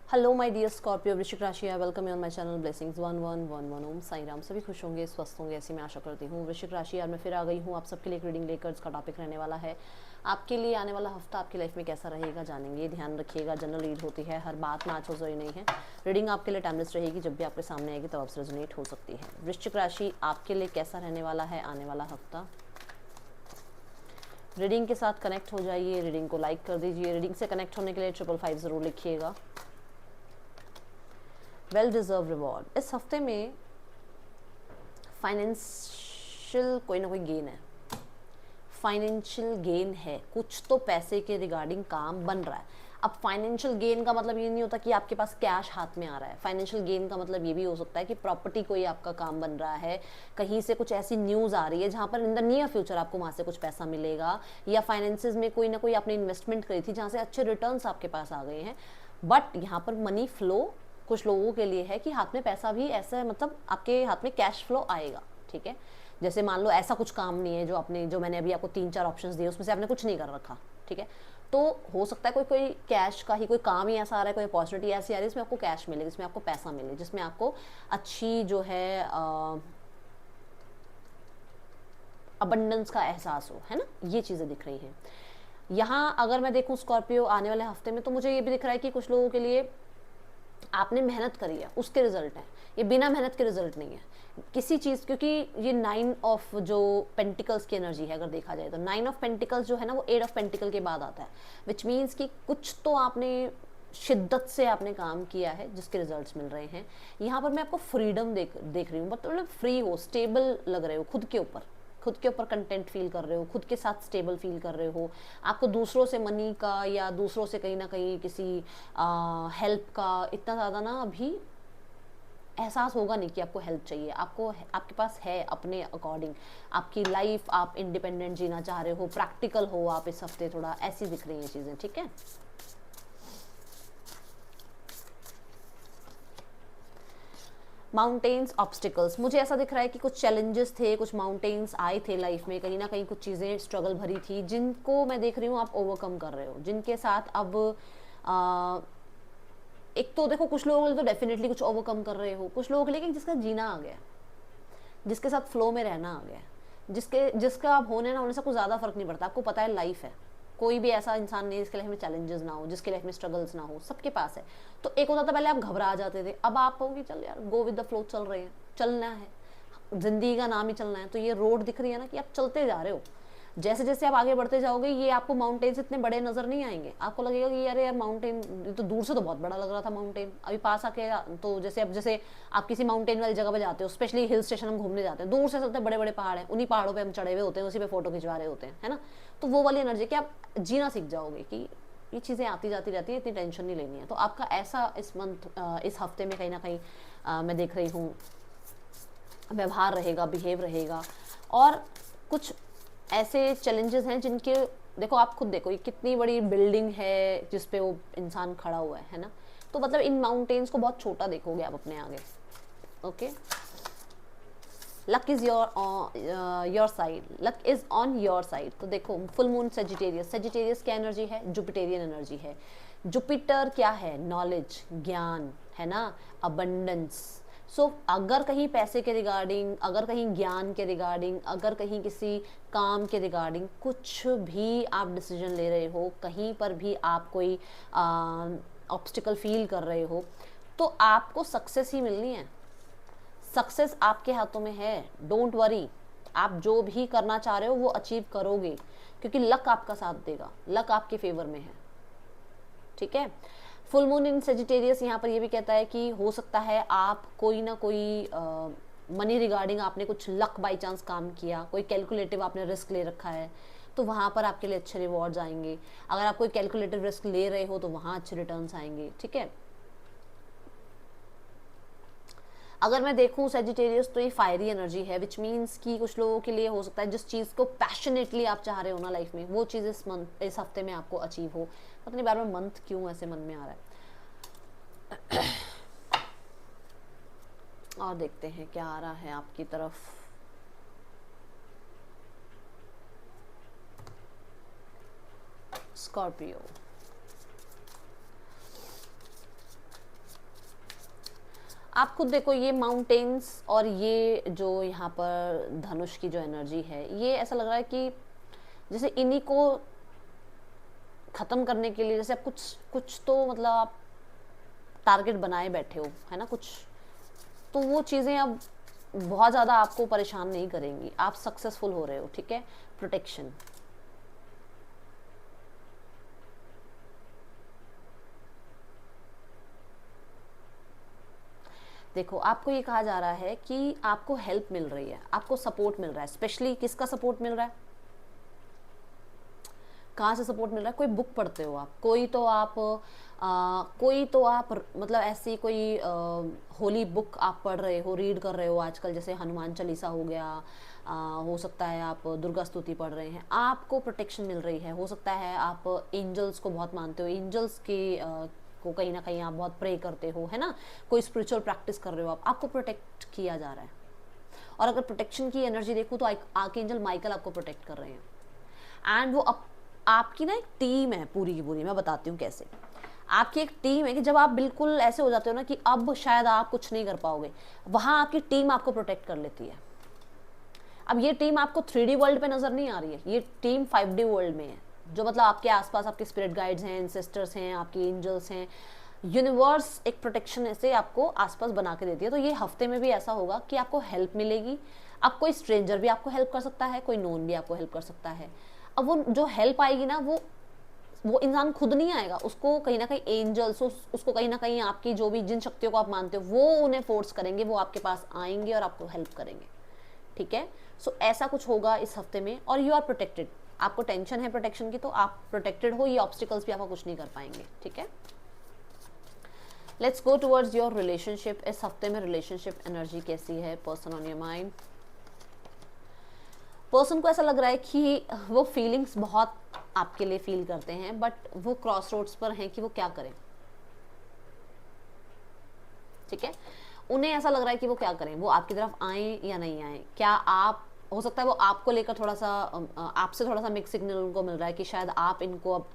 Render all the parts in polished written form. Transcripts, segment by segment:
Hello my dear Scorpio वृश्चिक राशि, I welcome you on my channel blessings 1111 ओम साई राम। सभी खुश होंगे, स्वस्थ होंगे, ऐसी मैं आशा करती हूँ। वृश्चिक राशि, आज मैं फिर आ गई हूँ आप सबके लिए एक रीडिंग लेकर। इसका टॉपिक रहने वाला है आपके लिए आने वाला हफ्ता आपकी लाइफ में कैसा रहेगा, जानेंगे। ध्यान रखिएगा, जनरल रीड होती है, हर बात मैच हो जरूरी नहीं है। रीडिंग आपके लिए टाइमलेस रहेगी, जब भी आपके सामने आएगी तब आपसे रेजोनेट हो सकती है। वृश्चिक राशि, आपके लिए कैसा रहने वाला है आने वाला हफ्ता। रीडिंग के साथ कनेक्ट हो जाइए, रीडिंग को लाइक कर दीजिए। रीडिंग से कनेक्ट होने के लिए 555 ज़रूर लिखिएगा। Well deserve reward. इस हफ्ते में फाइनेंशियल कोई ना कोई गेन है, फाइनेंशियल गेन है, कुछ तो पैसे के रिगार्डिंग काम बन रहा है। अब फाइनेंशियल गेन का मतलब ये नहीं होता कि आपके पास कैश हाथ में आ रहा है। फाइनेंशियल गेन का मतलब ये भी हो सकता है कि प्रॉपर्टी कोई आपका काम बन रहा है, कहीं से कुछ ऐसी न्यूज़ आ रही है जहाँ पर इन द नियर फ्यूचर आपको वहाँ से कुछ पैसा मिलेगा, या फाइनेंसेस में कोई ना कोई आपने इन्वेस्टमेंट करी थी जहाँ से अच्छे रिटर्न्स आपके पास आ गए हैं। बट यहाँ पर मनी फ्लो कुछ लोगों के लिए है कि हाथ में पैसा भी ऐसा है, मतलब आपके हाथ में कैश फ्लो आएगा। ठीक है, जैसे मान लो ऐसा कुछ काम नहीं है जो मैंने अभी आपको 3-4 ऑप्शंस दिए उसमें से आपने कुछ नहीं कर रखा। ठीक है, तो हो सकता है कोई कोई कैश का ही कोई काम ही ऐसा आ रहा है, कोई अपॉर्चुनिटी ऐसी आ रही है जिसमें आपको कैश मिले, जिसमें आपको पैसा मिले, जिसमें आपको अच्छी जो है अबंडेंस का एहसास हो, है ना। ये चीज़ें दिख रही हैं यहाँ। अगर मैं देखूँ स्कॉर्पियो आने वाले हफ्ते में, तो मुझे ये भी दिख रहा है कि कुछ लोगों के लिए आपने मेहनत करी है उसके रिजल्ट हैं, ये बिना मेहनत के रिजल्ट नहीं है किसी चीज़। क्योंकि ये 9 ऑफ जो पेंटिकल्स की एनर्जी है, अगर देखा जाए तो 9 ऑफ पेंटिकल्स जो है ना वो 8 ऑफ पेंटिकल के बाद आता है, विच मीन्स कि कुछ तो आपने शिद्दत से आपने काम किया है जिसके रिजल्ट्स मिल रहे हैं। यहाँ पर मैं आपको फ्रीडम देख रही हूँ, मतलब फ्री हो, स्टेबल लग रहे हो, खुद के ऊपर कंटेंट फील कर रहे हो, खुद के साथ स्टेबल फील कर रहे हो। आपको दूसरों से मनी का या दूसरों से कहीं ना कहीं किसी हेल्प का इतना ज़्यादा ना अभी एहसास होगा नहीं कि आपको हेल्प चाहिए। आपको आपके पास है अपने अकॉर्डिंग आपकी लाइफ, आप इंडिपेंडेंट जीना चाह रहे हो, प्रैक्टिकल हो आप इस हफ्ते, थोड़ा ऐसी दिख रही हैं चीज़ें। ठीक है, माउंटेन्स ऑब्स्टिकल्स, मुझे ऐसा दिख रहा है कि कुछ चैलेंजेस थे, कुछ माउंटेन्स आए थे लाइफ में, कहीं ना कहीं कुछ चीज़ें स्ट्रगल भरी थी जिनको मैं देख रही हूँ आप ओवरकम कर रहे हो, जिनके साथ अब आ, एक तो देखो कुछ लोगों के लिए तो डेफिनेटली कुछ ओवरकम कर रहे हो, कुछ लोगों के लिए कि जिसका जीना आ गया, जिसके साथ फ्लो में रहना आ गया, जिसका आप होने ना होने से कुछ ज़्यादा फर्क नहीं पड़ता। आपको पता है लाइफ है, कोई भी ऐसा इंसान नहीं जिसके लाइफ में चैलेंजेस ना हो, जिसके लाइफ में स्ट्रगल्स ना हो, सबके पास है। तो एक होता था पहले आप घबरा जाते थे, अब आप कहोगे चल यार गो विद द फ्लो, चल रहे हैं, चलना है, जिंदगी का नाम ही चलना है। तो ये रोड दिख रही है ना कि आप चलते जा रहे हो, जैसे जैसे आप आगे बढ़ते जाओगे ये आपको माउंटेन्स इतने बड़े नजर नहीं आएंगे। आपको लगेगा कि अरे यार माउंटेन तो दूर से तो बहुत बड़ा लग रहा था माउंटेन, अभी पास आके तो जैसे आप किसी माउंटेन वाली जगह पे जाते हो, स्पेशली हिल स्टेशन हम घूमने जाते हैं, दूर से चलते बड़े बड़े पहाड़ हैं, उन्हीं पहाड़ों पे हम चढ़े हुए होते हैं, उसी पे फोटो खिंचवा रहे होते हैं, है ना। तो वो वाली एनर्जी कि आप जीना सीख जाओगे कि ये चीज़ें आती जाती रहती है, इतनी टेंशन नहीं लेनी है। तो आपका ऐसा इस मंथ इस हफ्ते में कहीं ना कहीं मैं देख रही हूँ व्यवहार रहेगा, बिहेव रहेगा। और कुछ ऐसे चैलेंजेस हैं जिनके, देखो आप खुद देखो ये कितनी बड़ी बिल्डिंग है जिस पे वो इंसान खड़ा हुआ है ना। तो मतलब इन माउंटेन्स को बहुत छोटा देखोगे आप अपने आगे। Okay, luck is your side, luck is on your side. तो देखो फुल मून सेजिटेरियस, सेजिटेरियस क्या एनर्जी है, जुपिटेरियन एनर्जी है। जुपिटर क्या है, नॉलेज, ज्ञान, है ना, अबंडेंस। सो अगर कहीं पैसे के रिगार्डिंग, अगर कहीं ज्ञान के रिगार्डिंग, अगर कहीं किसी काम के रिगार्डिंग कुछ भी आप डिसीजन ले रहे हो, कहीं पर भी आप कोई ऑब्स्टिकल फील कर रहे हो, तो आपको सक्सेस ही मिलनी है। सक्सेस आपके हाथों में है, डोंट वरी। आप जो भी करना चाह रहे हो वो अचीव करोगे, क्योंकि लक आपका साथ देगा, लक आपके फेवर में है। ठीक है, फुल मून इन सेजिटेरियस यहाँ पर ये भी कहता है कि हो सकता है आप कोई ना कोई मनी रिगार्डिंग आपने कुछ लक बाई चांस काम किया, कोई कैलकुलेटिव आपने रिस्क ले रखा है, तो वहाँ पर आपके लिए अच्छे रिवॉर्ड्स आएंगे। अगर आप कोई कैलकुलेटिव रिस्क ले रहे हो तो वहाँ अच्छे रिटर्न्स आएंगे। ठीक है, अगर मैं देखूं सेजिटेरियस तो ये फायरी एनर्जी है, विच मीन्स कि कुछ लोगों के लिए हो सकता है जिस चीज़ को पैशनेटली आप चाह रहे हो ना लाइफ में, वो चीज़ इस हफ्ते में आपको अचीव हो। पता नहीं बार बार मंथ क्यों ऐसे मन में आ रहा है। और देखते हैं क्या आ रहा है आपकी तरफ। स्कॉर्पियो, आप खुद देखो, ये माउंटेन्स और ये जो यहाँ पर धनुष की जो एनर्जी है, ये ऐसा लग रहा है कि जैसे इन्हीं को ख़त्म करने के लिए जैसे आप कुछ कुछ तो मतलब आप टारगेट बनाए बैठे हो, है ना कुछ, तो वो चीज़ें अब बहुत ज़्यादा आपको परेशान नहीं करेंगी, आप सक्सेसफुल हो रहे हो, ठीक है। प्रोटेक्शन, देखो आपको ये कहा जा रहा है कि आपको हेल्प मिल रही है, आपको सपोर्ट मिल रहा है। स्पेशली किसका सपोर्ट मिल रहा है, कहाँ से सपोर्ट मिल रहा है? कोई बुक पढ़ते हो आप, कोई तो आप मतलब ऐसी कोई होली बुक आप पढ़ रहे हो, रीड कर रहे हो आजकल, जैसे हनुमान चालीसा हो गया, हो सकता है आप दुर्गा स्तुति पढ़ रहे हैं, आपको प्रोटेक्शन मिल रही है। हो सकता है आप एंजल्स को बहुत मानते हो, एंजल्स के को कहीं ना कहीं आप बहुत प्रे करते हो, है ना, कोई स्पिरिचुअल प्रैक्टिस कर रहे हो, आपको प्रोटेक्ट किया जा रहा है। और अगर प्रोटेक्शन की एनर्जी देखूँ तो आर्कएंजल माइकल आपको प्रोटेक्ट कर रहे हैं। एंड वो आपकी ना एक टीम है पूरी की पूरी, मैं बताती हूँ कैसे। आपकी एक टीम है कि जब आप बिल्कुल ऐसे हो जाते हो ना कि अब शायद आप कुछ नहीं कर पाओगे, वहाँ आपकी टीम आपको प्रोटेक्ट कर लेती है। अब ये टीम आपको 3D वर्ल्ड पे नज़र नहीं आ रही है, ये टीम 5D वर्ल्ड में है, जो मतलब आपके आसपास आपके स्पिरिट गाइड्स हैं, एंसेस्टर्स हैं, आपके एंजल्स हैं, यूनिवर्स एक प्रोटेक्शन ऐसे आपको आसपास बना के देती है। तो ये हफ्ते में भी ऐसा होगा कि आपको हेल्प मिलेगी। अब कोई स्ट्रेंजर भी आपको हेल्प कर सकता है, कोई नोन भी आपको हेल्प कर सकता है। अब वो जो हेल्प आएगी ना, वो इंसान खुद नहीं आएगा, उसको कहीं ना कहीं एंजल्स, उसको कहीं ना कहीं आपकी जो भी जिन शक्तियों को आप मानते हो वो उन्हें फोर्स करेंगे, वो आपके पास आएंगे और आपको हेल्प करेंगे, ठीक है। सो ऐसा कुछ होगा इस हफ्ते में, और यू आर प्रोटेक्टेड। आपको टेंशन है प्रोटेक्शन की, तो आप प्रोटेक्टेड हो, ये ऑब्स्टिकल्स भी आपको कुछ नहीं कर पाएंगे, ठीक है। Let's go towards your relationship. इस हफ्ते में रिलेशनशिप एनर्जी कैसी है? Person on your mind, person को ऐसा लग रहा है कि वो फीलिंग्स बहुत आपके लिए फील करते हैं, बट वो क्रॉस रोड्स पर हैं कि वो क्या करें, ठीक है। उन्हें ऐसा लग रहा है कि वो क्या करें, वो आपकी तरफ आए या नहीं आए। क्या आप, हो सकता है वो आपको लेकर थोड़ा सा आपसे थोड़ा सा मिक्स सिग्नल उनको मिल रहा है कि शायद आप इनको अब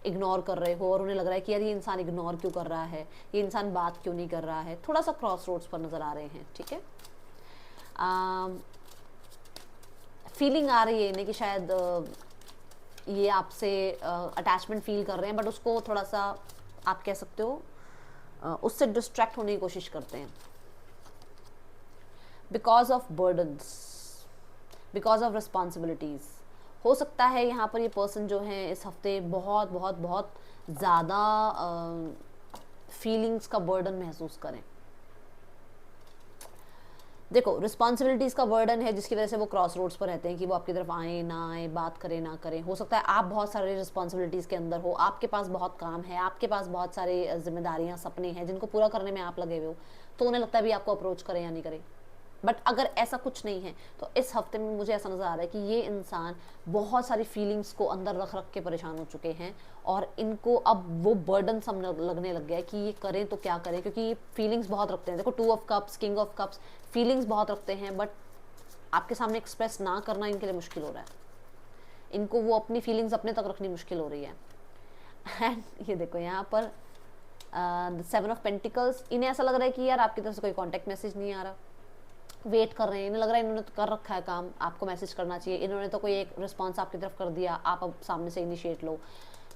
इग्नोर कर रहे हो, और उन्हें लग रहा है कि यार ये इंसान इग्नोर क्यों कर रहा है, ये इंसान बात क्यों नहीं कर रहा है। थोड़ा सा क्रॉस रोड्स पर नज़र आ रहे हैं, ठीक है। फीलिंग आ रही है इन्हें कि शायद ये आपसे अटैचमेंट फील कर रहे हैं, बट उसको थोड़ा सा आप कह सकते हो उससे डिस्ट्रैक्ट होने की कोशिश करते हैं, because of burdens, because of responsibilities. हो सकता है यहाँ पर ये पर्सन जो है इस हफ्ते बहुत बहुत बहुत ज़्यादा फीलिंग्स का बर्डन महसूस करें। देखो, रिस्पॉन्सिबिलिटीज़ का बर्डन है जिसकी वजह से वो क्रॉस रोड्स पर रहते हैं कि वो आपकी तरफ आए ना आए, बात करें ना करें। हो सकता है आप बहुत सारे रिस्पॉन्सिबिलिटीज़ के अंदर हो, आपके पास बहुत काम है, आपके पास बहुत सारे जिम्मेदारियां, सपने हैं जिनको पूरा करने में आप लगे हुए हो, तो उन्हें लगता है भी आपको अप्रोच करें या नहीं करें। बट अगर ऐसा कुछ नहीं है तो इस हफ्ते में मुझे ऐसा नज़र आ रहा है कि ये इंसान बहुत सारी फीलिंग्स को अंदर रख रख के परेशान हो चुके हैं, और इनको अब वो बर्डन सब लगने लग गया है कि ये करें तो क्या करें, क्योंकि ये फीलिंग्स बहुत रखते हैं। देखो, 2 of cups, king of cups, feelings बहुत रखते हैं, बट आपके सामने एक्सप्रेस ना करना इनके लिए मुश्किल हो रहा है। इनको वो अपनी फीलिंग्स अपने तक रखनी मुश्किल हो रही है। एंड ये देखो यहाँ पर 7 ऑफ पेंटिकल्स, इन्हें ऐसा लग रहा है कि यार आपकी तरफ से कोई कॉन्टेक्ट मैसेज नहीं आ रहा, वेट कर रहे हैं। इन्हें लग रहा है इन्होंने तो कर रखा है काम, आपको मैसेज करना चाहिए, इन्होंने तो कोई एक रिस्पांस आपकी तरफ कर दिया, आप अब सामने से initiate low.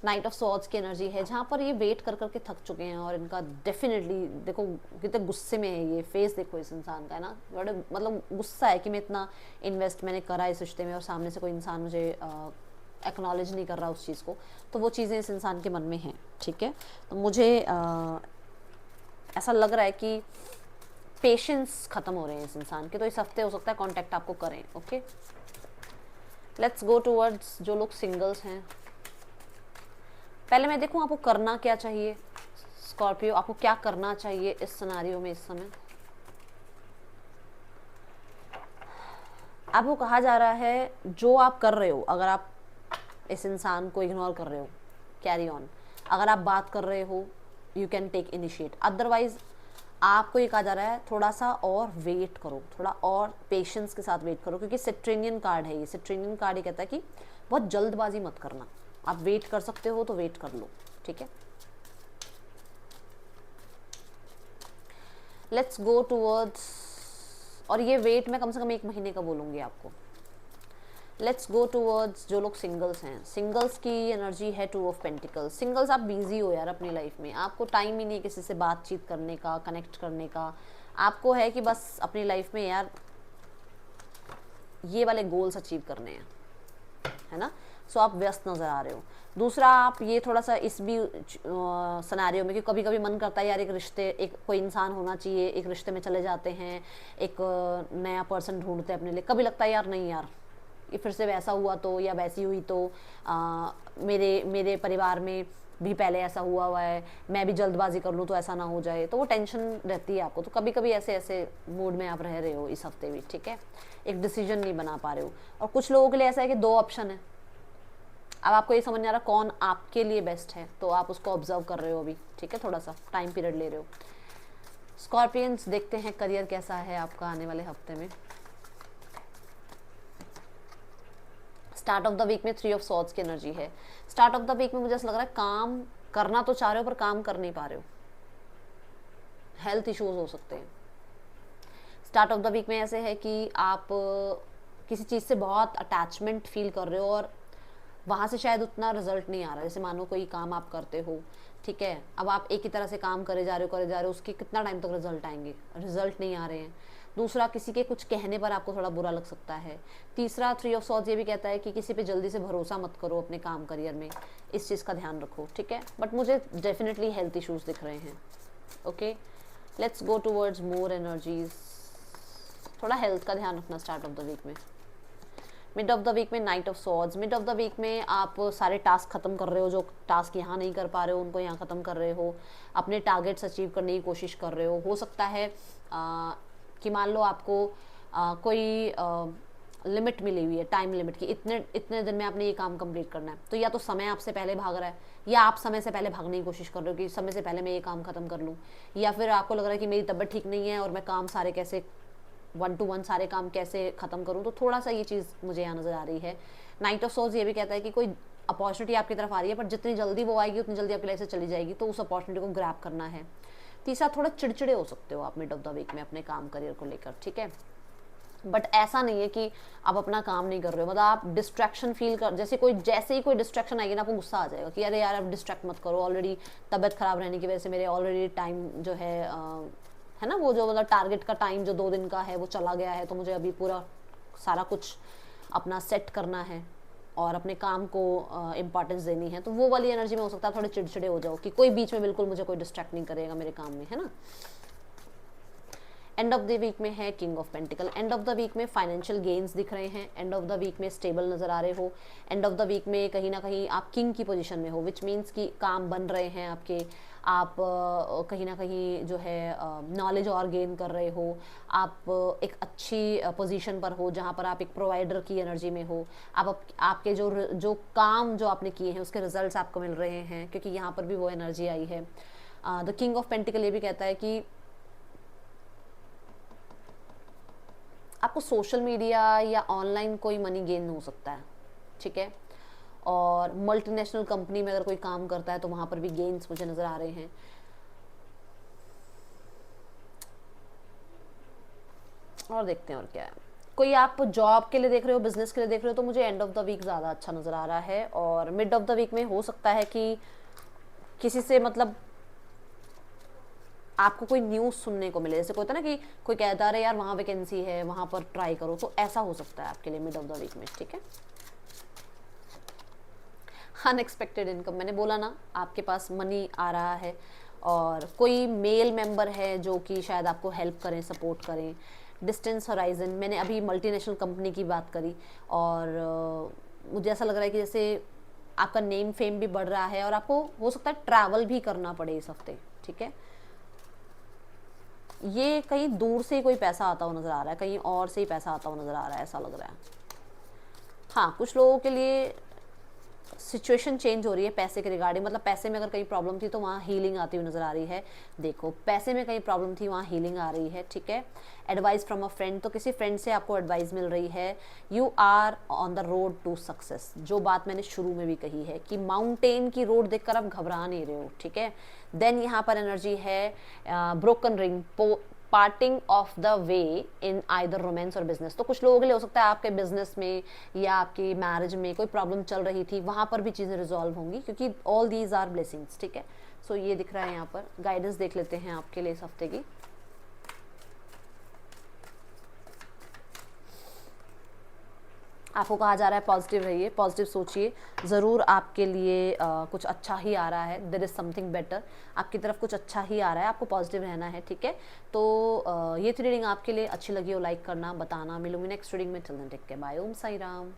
Night of swords की एनर्जी है जहाँ पर ये वेट कर करके थक चुके हैं, और इनका डेफिनेटली देखो कितने गुस्से में है ये, फेस देखो इस इंसान का, है ना, बड़े मतलब गुस्सा है कि मैं इतना इन्वेस्ट मैंने करा इस रिश्ते में और सामने से कोई इंसान मुझे एक्नॉलेज नहीं कर रहा उस चीज़ को। तो वो चीज़ें इस इंसान के मन में हैं, ठीक है। तो मुझे ऐसा लग रहा है कि पेशेंस खत्म हो रहे हैं इस इंसान के, तो इस हफ्ते हो सकता है कांटेक्ट आपको करें, ओके। लेट्स गो टूवर्ड्स जो लोग सिंगल्स हैं। पहले मैं देखूं आपको करना क्या चाहिए, स्कॉर्पियो, आपको क्या करना चाहिए इस सिनेरियो में इस समय। आपको कहा जा रहा है जो आप कर रहे हो, अगर आप इस इंसान को इग्नोर कर रहे हो, कैरी ऑन। अगर आप बात कर रहे हो, you can take initiate. Otherwise आपको ये कहा जा रहा है थोड़ा सा और वेट करो, थोड़ा और पेशेंस के साथ वेट करो, क्योंकि सिट्रेनियन कार्ड है ये। सिट्रेनियन कार्ड ये कहता है कि बहुत जल्दबाजी मत करना, आप वेट कर सकते हो तो वेट कर लो, ठीक है। लेट्स गो टूवर्ड्स, और ये वेट मैं कम से कम 1 महीने का बोलूँगी आपको। लेट्स गो टूवर्ड्स जो लोग सिंगल्स हैं, सिंगल्स की एनर्जी है 2 ऑफ पेंटिकल्स। सिंगल्स आप बिजी हो यार अपनी लाइफ में, आपको टाइम ही नहीं किसी से बातचीत करने का, कनेक्ट करने का। आपको है कि बस अपनी लाइफ में यार ये वाले गोल्स अचीव करने हैं, है ना। सो आप व्यस्त नज़र आ रहे हो। दूसरा, आप ये थोड़ा सा इस भी सिनेरियो में कि कभी कभी मन करता है यार एक रिश्ते, एक कोई इंसान होना चाहिए, एक रिश्ते में चले जाते हैं, एक नया पर्सन ढूंढते हैं अपने लिए। कभी लगता है यार नहीं यार ये फिर से वैसा हुआ तो, या वैसी हुई तो, मेरे परिवार में भी पहले ऐसा हुआ है, मैं भी जल्दबाजी कर लूँ तो ऐसा ना हो जाए, तो वो टेंशन रहती है आपको। तो कभी कभी ऐसे ऐसे मूड में आप रह रहे हो इस हफ्ते भी, ठीक है। एक डिसीजन नहीं बना पा रहे हो। और कुछ लोगों के लिए ऐसा है कि 2 ऑप्शन है, अब आपको ये समझ नहीं आ रहा कौन आपके लिए बेस्ट है, तो आप उसको ऑब्जर्व कर रहे हो अभी, ठीक है, थोड़ा सा टाइम पीरियड ले रहे हो। स्कॉर्पियंस, देखते हैं करियर कैसा है आपका आने वाले हफ्ते में। स्टार्ट ऑफ द वीक में 3 ऑफ सॉर्ड्स की एनर्जी है। स्टार्ट ऑफ द वीक में मुझे ऐसा लग रहा है काम करना तो चाह रहे हो पर काम कर नहीं पा रहे हो, हेल्थ इश्यूज हो सकते हैं। स्टार्ट ऑफ द वीक में ऐसे है कि आप किसी चीज़ से बहुत अटैचमेंट फील कर रहे हो और वहाँ से शायद उतना रिजल्ट नहीं आ रहा। जैसे मानो कोई काम आप करते हो, ठीक है, अब आप एक ही तरह से काम करे जा रहे हो, उसके कितना टाइम तक रिजल्ट आएंगे, रिजल्ट नहीं आ रहे हैं। दूसरा, किसी के कुछ कहने पर आपको थोड़ा बुरा लग सकता है। तीसरा, 3 ऑफ सॉर्ड्स ये भी कहता है कि किसी पे जल्दी से भरोसा मत करो अपने काम करियर में, इस चीज़ का ध्यान रखो, ठीक है। बट मुझे डेफिनेटली हेल्थ इश्यूज दिख रहे हैं। Okay, let's go towards more energies. थोड़ा हेल्थ का ध्यान रखना स्टार्ट ऑफ द वीक में। मिड ऑफ द वीक में knight of swords. Mid of the week में आप सारे टास्क खत्म कर रहे हो, जो टास्क यहाँ नहीं कर पा रहे हो उनको यहाँ खत्म कर रहे हो, अपने टारगेट्स अचीव करने की कोशिश कर रहे हो सकता है कि मान लो आपको कोई लिमिट मिली हुई है, टाइम लिमिट की, इतने इतने दिन में आपने ये काम कंप्लीट करना है, तो या तो समय आपसे पहले भाग रहा है, या आप समय से पहले भागने की कोशिश कर रहे हो कि समय से पहले मैं ये काम खत्म कर लूँ, या फिर आपको लग रहा है कि मेरी तबीयत ठीक नहीं है और मैं काम सारे कैसे 1 to 1 सारे काम कैसे ख़त्म करूँ। तो थोड़ा सा ये चीज़ मुझे यहाँ नज़र आ रही है। नाइट ऑफ सॉर्ड्स ये भी कहता है कि कोई अपॉर्चुनिटी आपकी तरफ आ रही है, पर जितनी जल्दी वो आएगी उतनी जल्दी आपकी लाइफ से चली जाएगी, तो उस अपॉर्चुनिटी को ग्रैब करना है। तीसरा, थोड़ा चिड़चिड़े हो सकते हो आप मिड ऑफ द वीक में अपने काम करियर को लेकर, ठीक है। बट ऐसा नहीं है कि आप अपना काम नहीं कर रहे हो, मतलब आप डिस्ट्रैक्शन फील कर, जैसे ही कोई डिस्ट्रैक्शन आएगी ना, आपको गुस्सा आ जाएगा कि अरे यार अब डिस्ट्रैक्ट मत करो, ऑलरेडी तबीयत खराब रहने की वजह से मेरे ऑलरेडी टाइम जो है ना, वो जो मतलब टारगेट का टाइम जो 2 दिन का है वो चला गया है, तो मुझे अभी पूरा सारा कुछ अपना सेट करना है और अपने काम को इम्पॉर्टेंस देनी है। तो वो वाली एनर्जी में हो सकता है थोड़े चिड़चिड़े हो जाओ कि कोई बीच में बिल्कुल मुझे कोई डिस्ट्रैक्ट नहीं करेगा मेरे काम में, है ना। एंड ऑफ द वीक में है king of pentacle. End of the week में फाइनेंशियल गेन्स दिख रहे हैं, एंड ऑफ द वीक में स्टेबल नज़र आ रहे हो, एंड ऑफ द वीक में कहीं ना कहीं आप किंग की पोजीशन में हो, विच मीन्स कि काम बन रहे हैं आपके, आप कहीं ना कहीं जो है नॉलेज और गेन कर रहे हो, आप एक अच्छी पोजीशन पर हो जहाँ पर आप एक प्रोवाइडर की एनर्जी में हो, आपके जो काम जो आपने किए हैं उसके रिजल्ट्स आपको मिल रहे हैं, क्योंकि यहाँ पर भी वो एनर्जी आई है। द किंग ऑफ पेंटिकल ये भी कहता है कि आपको सोशल मीडिया या ऑनलाइन कोई मनी गेन हो सकता है, ठीक है। और मल्टीनेशनल कंपनी में अगर कोई काम करता है तो वहाँ पर भी गेन्स मुझे नज़र आ रहे हैं। और देखते हैं और क्या है। कोई आप जॉब के लिए देख रहे हो, बिजनेस के लिए देख रहे हो, तो मुझे एंड ऑफ द वीक ज़्यादा अच्छा नज़र आ रहा है। और मिड ऑफ द वीक में हो सकता है कि किसी से मतलब आपको कोई न्यूज़ सुनने को मिले, जैसे कोई होता है ना कि कोई कहता है यार वहाँ वैकेंसी है, वहाँ पर ट्राई करो, तो ऐसा हो सकता है आपके लिए मिड ऑफ द वीक में, ठीक है। अनएक्सपेक्टेड इनकम, मैंने बोला ना आपके पास मनी आ रहा है, और कोई मेल मेंबर है जो कि शायद आपको हेल्प करें, सपोर्ट करें। डिस्टेंस होराइजन, मैंने अभी मल्टीनेशनल कंपनी की बात करी, और मुझे ऐसा लग रहा है कि जैसे आपका नेम फेम भी बढ़ रहा है, और आपको हो सकता है ट्रैवल भी करना पड़े इस हफ्ते, ठीक है। ये कहीं दूर से ही कोई पैसा आता हुआ नज़र आ रहा है, कहीं और से ही पैसा आता हुआ नज़र आ रहा है, ऐसा लग रहा है। हाँ, कुछ लोगों के लिए सिचुएशन चेंज हो रही है पैसे के रिगार्डिंग, मतलब पैसे में अगर कहीं प्रॉब्लम थी तो वहाँ हीलिंग आती हुई नज़र आ रही है। देखो, पैसे में कहीं प्रॉब्लम थी, वहाँ हीलिंग आ रही है, ठीक है। एडवाइस फ्रॉम अ फ्रेंड, तो किसी फ्रेंड से आपको एडवाइस मिल रही है। You are on the road to success, जो बात मैंने शुरू में भी कही है कि माउंटेन की रोड देखकर आप घबरा नहीं रहे हो, ठीक है। देन यहाँ पर एनर्जी है broken ring, parting of the way in either romance और बिजनेस। तो कुछ लोगों के लिए हो सकता है आपके बिजनेस में या आपकी मैरिज में कोई प्रॉब्लम चल रही थी, वहां पर भी चीजें रिजॉल्व होंगी, क्योंकि ऑल दीज आर ब्लेसिंग्स, ठीक है। सो ये दिख रहा है यहाँ पर। गाइडेंस देख लेते हैं आपके लिए इस हफ्ते की। आपको कहा जा रहा है पॉजिटिव रहिए, पॉजिटिव सोचिए, ज़रूर आपके लिए कुछ अच्छा ही आ रहा है। देयर इज़ समथिंग बेटर, आपकी तरफ कुछ अच्छा ही आ रहा है, आपको पॉजिटिव रहना है, ठीक है। तो ये थी रीडिंग आपके लिए। अच्छी लगी हो लाइक करना, बताना। मिलूंगी नेक्स्ट रीडिंग में। Till then take care, bye. Om Sai Ram.